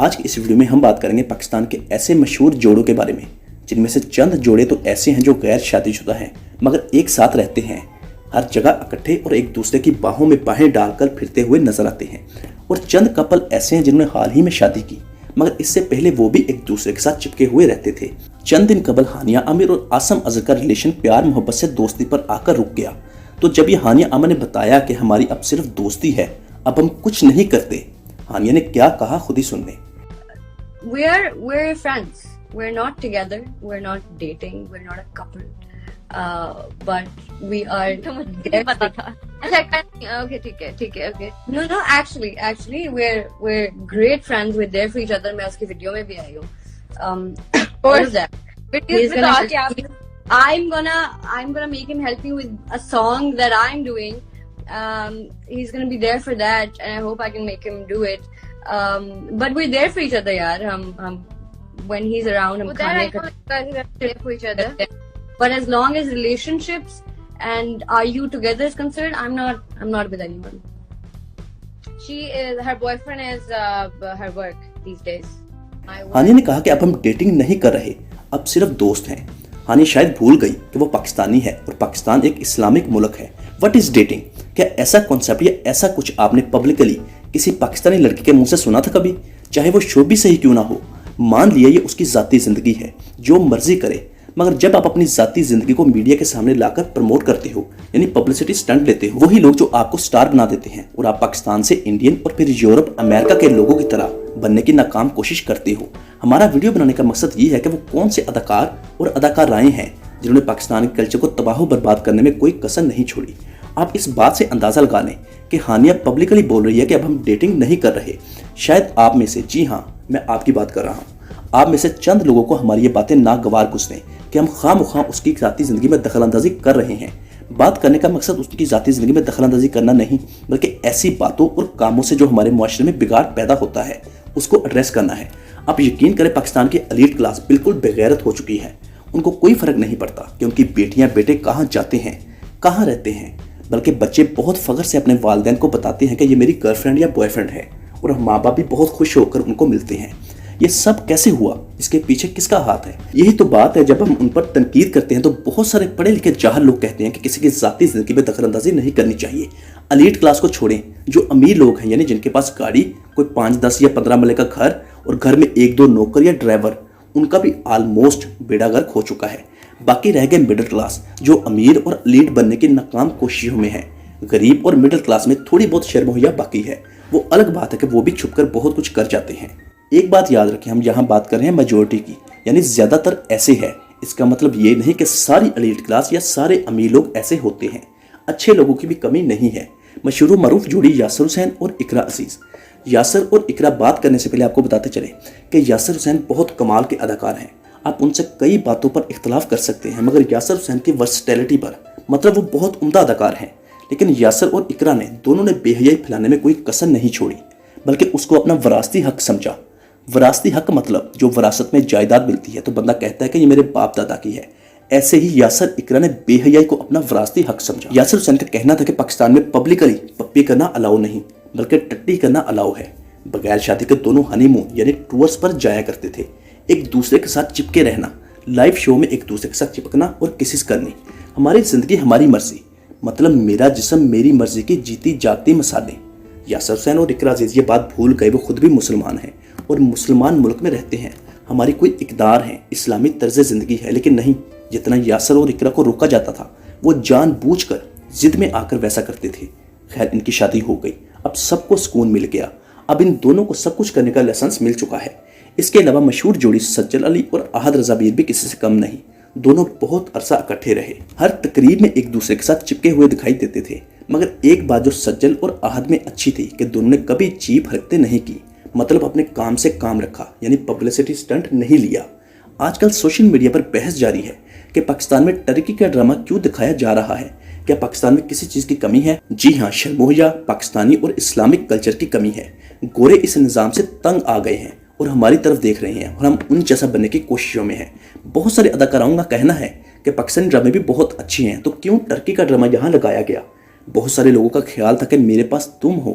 آج کی اس ویڈیو میں ہم بات کریں گے پاکستان کے ایسے مشہور جوڑوں کے بارے میں جن میں سے چند جوڑے تو ایسے ہیں جو غیر شادی شدہ ہیں مگر ایک ساتھ رہتے ہیں، ہر جگہ اکٹھے اور ایک دوسرے کی باہوں میں باہیں ڈال کر پھرتے ہوئے نظر آتے ہیں، اور چند کپل ایسے ہیں جنہوں نے حال ہی میں شادی کی مگر اس سے پہلے وہ بھی ایک دوسرے کے ساتھ چپکے ہوئے رہتے تھے۔ چند دن قبل ہانیہ عامر اور عاصم اظہر کا ریلیشن پیار محبت سے دوستی پر آ کر رک گیا، تو جب یہ ہانیہ عامر نے بتایا کہ ہماری اب صرف دوستی ہے، اب ہم کچھ نہیں کرتے، ہانیہ نے کیا کہا خود ہی سن لیں۔ We're friends. We're not together. We're not dating. We're not a couple. But we are. مجھے پتا تھا. Okay, ٹھیک ہے. Okay. No. Actually, we're great friends. We're there for each other. میں اس کی ویڈیو میں بھی آئی ہوں. What is that? I'm gonna make him help me with a song that I'm doing. He's gonna be there for that, and I hope I can make him do it. But we're there for each other, yaar. When he's around, hum there for each other. But as long as relationships and are you together is concerned, I'm not with anyone. Her boyfriend is her work these days. Hania نے کہا کہ اب ہم dating نہیں کر رہے، اب صرف دوست ہیں۔ ہانیہ شاید بھول گئی کہ وہ پاکستانی ہے اور پاکستان ایک اسلامک ملک ہے۔ What is dating? کیا ایسا کنسیپٹ یا ایسا کچھ آپ نے پبلکلی کسی پاکستانی لڑکی کے منہ سے سنا تھا کبھی؟ چاہے وہ شو بھی صحیح کیوں نہ ہو، مان لیا یہ اس کی ذاتی زندگی ہے، جو مرضی کرے، مگر جب آپ اپنی ذاتی زندگی کو میڈیا کے سامنے لا کر پروموٹ کرتے ہو، یعنی پبلسٹی سٹنٹ لیتے ہو، وہی لوگ جو آپ کو سٹار بنا دیتے ہیں اور آپ پاکستان سے انڈین اور پھر یورپ امریکہ کے لوگوں کی طرح بننے کی ناکام کوشش کرتے ہو۔ ہمارا ویڈیو بنانے کا مقصد یہ ہے کہ وہ کون سے اداکار اور اداکارائیں ہیں جنہوں نے پاکستان کے کلچر کو تباہ و برباد کرنے میں کوئی کسر نہیں چھوڑی۔ آپ اس بات سے اندازہ لگا لیں کہ ہانیہ پبلکلی بول رہی ہے کہ اب ہم ڈیٹنگ نہیں کر رہے۔ شاید آپ میں سے، جی ہاں میں آپ کی بات کر رہا ہوں، آپ میں سے چند لوگوں کو ہماری یہ باتیں ناگوار گزریں کہ ہم خواہ مخواہ اس کی ذاتی زندگی میں دخل اندازی کر رہے ہیں۔ بات کرنے کا مقصد اس کی ذاتی زندگی میں دخل اندازی کرنا نہیں، بلکہ ایسی باتوں اور کاموں سے جو ہمارے معاشرے میں بگاڑ پیدا ہوتا ہے اس کو ایڈریس کرنا ہے۔ آپ یقین کریں پاکستان کی ایلیٹ کلاس بالکل بغیرت ہو چکی ہے، ان کو کوئی فرق نہیں پڑتا کہ ان کی بیٹیاں بیٹے کہاں جاتے ہیں، کہاں رہتے ہیں، بلکہ بچے بہت فخر سے اپنے والدین کو بتاتے ہیں کہ یہ میری گرل فرینڈ یا بوائے فرینڈ ہے، اور ماں باپ بھی بہت خوش ہو کر ان کو ملتے ہیں۔ یہ سب کیسے ہوا؟ اس کے پیچھے کس کا ہاتھ ہے؟ یہی تو بات ہے، جب ہم ان پر تنقید کرتے ہیں تو بہت سارے پڑھے لکھے جاہل لوگ کہتے ہیں کہ کسی کی ذاتی زندگی میں دخل اندازی نہیں کرنی چاہیے۔ ایلیٹ کلاس کو چھوڑیں، جو امیر لوگ ہیں یعنی جن کے پاس گاڑی، کوئی 5، 10 یا 15 مرلے کا گھر اور گھر میں 1، 2 نوکر یا ڈرائیور، ان کا بھی آلموسٹ بیڑا گرک ہو چکا ہے۔ باقی رہ گئے مڈل کلاس جو امیر اور ایلیٹ بننے کی ناکام کوششوں میں ہے۔ غریب اور مڈل کلاس میں تھوڑی بہت شرم و حیا باقی ہے، وہ الگ بات ہے کہ وہ بھی چھپ کر بہت کچھ کر جاتے ہیں۔ ایک بات یاد رکھیں، ہم یہاں بات کر رہے ہیں میجورٹی کی، یعنی زیادہ تر ایسے ہے۔ اس کا مطلب یہ نہیں کہ ساری ایلیٹ کلاس یا سارے امیر لوگ ایسے ہوتے ہیں، اچھے لوگوں کی بھی کمی نہیں ہے۔ مشہور و معروف جوڑی یاسر حسین اور اقرا عزیز۔ یاسر اور اقرا بات کرنے سے پہلے آپ کو بتاتے چلیں کہ یاسر حسین بہت کمال کے اداکار ہیں، آپ ان سے کئی باتوں پر اختلاف کر سکتے ہیں، مگر یاسر حسین کی ورسٹیلٹی پر، مطلب وہ بہت عمدہ اداکار ہیں۔ لیکن یاسر اور اقرا نے دونوں نے بے حیائی پھیلانے میں کوئی کسر نہیں چھوڑی، بلکہ اس کو اپنا وراثتی حق سمجھا۔ وراثتی حق مطلب جو وراثت میں جائیداد ملتی ہے تو بندہ کہتا ہے کہ یہ میرے باپ دادا کی ہے، ایسے ہی یاسر اقرا نے بے حیائی کو اپنا وراثتی حق سمجھا۔ یاسر حسین کا کہنا تھا کہ پاکستان میں پبلکلی پپی کرنا الاؤ نہیں، بلکہ ٹٹی کرنا الاؤ ہے۔ بغیر شادی کے دونوں ہنی مون یعنی ٹورس پر جایا کرتے تھے، ایک دوسرے کے ساتھ چپکے رہنا، لائیو شو میں ایک دوسرے کے ساتھ چپکنا اور کسز کرنی۔ ہماری زندگی ہماری مرضی، مطلب میرا جسم میری مرضی کی جیتی جاگتی مثالیں۔ یاسر حسین اور اقرا عزیز یہ بات بھول گئے، وہ خود بھی مسلمان ہیں اور مسلمان ملک میں رہتے ہیں، ہماری کوئی اقدار ہے، اسلامی طرز زندگی ہے، لیکن نہیں، جتنا یاسر اور اقرا کو روکا جاتا تھا وہ جان بوجھ کر ضد میں آ کر ویسا کرتے تھے۔ خیر ان کی شادی ہو گئی، اب سب کو سکون مل گیا، اب ان دونوں کو سب کچھ کرنے کا لائسنس مل چکا ہے۔ اس کے علاوہ مشہور جوڑی سجل علی اور احد رضا بیر بھی کسی سے کم نہیں، دونوں بہت عرصہ اکٹھے رہے، ہر تقریب میں ایک دوسرے کے ساتھ چپکے ہوئے دکھائی دیتے تھے۔ مگر ایک بات جو سجل اور احد میں اچھی تھی کہ دونوں نے کبھی چیپ حرکتیں نہیں کی، مطلب اپنے کام سے کام رکھا، یعنی پبلسٹی سٹنٹ نہیں لیا۔ آج کل سوشل میڈیا پر بحث جاری ہے کہ پاکستان میں ٹرکی کا ڈرامہ کیوں دکھایا جا رہا ہے، کیا پاکستان میں کسی چیز کی کمی ہے؟ جی ہاں، شرم و حیا، پاکستانی اور اسلامک کلچر کی کمی ہے۔ گورے اس نظام سے تنگ آ گئے ہیں اور ہماری طرف دیکھ رہے ہیں اور ہم ان جیسا بننے کی کوششوں میں ہیں۔ بہت سارے اداکاروں کا کہنا ہے کہ پاکستانی ڈرامے بھی بہت اچھی ہیں، تو کیوں ٹرکی کا ڈرامہ یہاں لگایا گیا؟ بہت سارے لوگوں کا خیال تھا کہ میرے پاس تم ہو